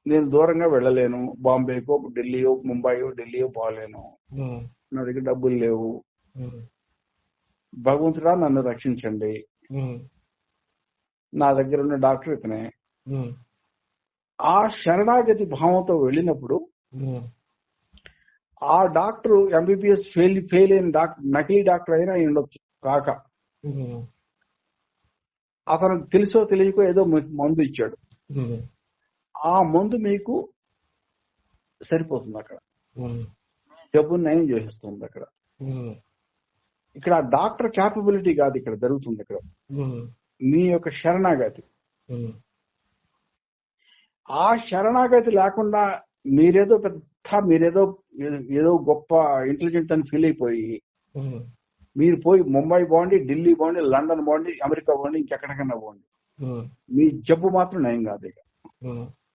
నేను దూరంగా వెళ్ళలేను, బాంబేకో ఢిల్లీయో ముంబైయో ఢిల్లీయో పోలేను, నా దగ్గర డబ్బులు లేవు, భగవంతుడా నన్ను రక్షించండి, నా దగ్గర ఉన్న డాక్టర్ ఇతనే. ఆ శరణాగతి భావంతో వెళ్ళినప్పుడు ఆ డాక్టర్ ఎంబీబీఎస్ ఫెయిల్ అయిన డాక్టర్, నకిలీ డాక్టర్ అయినా ఉండొచ్చు కాక, అతనికి తెలుసో తెలియకో ఏదో మందు ఇచ్చాడు. ఆ మందు మీకు సరిపోతుంది, అక్కడ జబ్బుని నయం చేస్తుంది. అక్కడ ఇక్కడ డాక్టర్ క్యాపబిలిటీ కాదు ఇక్కడ జరుగుతుంది, ఇక్కడ మీ యొక్క శరణాగతి. ఆ శరణాగతి లేకుండా మీరేదో గొప్ప ఇంటెలిజెంట్ అని ఫీల్ అయిపోయి మీరు పోయి ముంబై పోండి, ఢిల్లీ పోండి, లండన్ పోండి, అమెరికా పోండి, ఇంకెక్కడికన్నా పోండి, మీ జబ్బు మాత్రం నయం కాదు. ఇక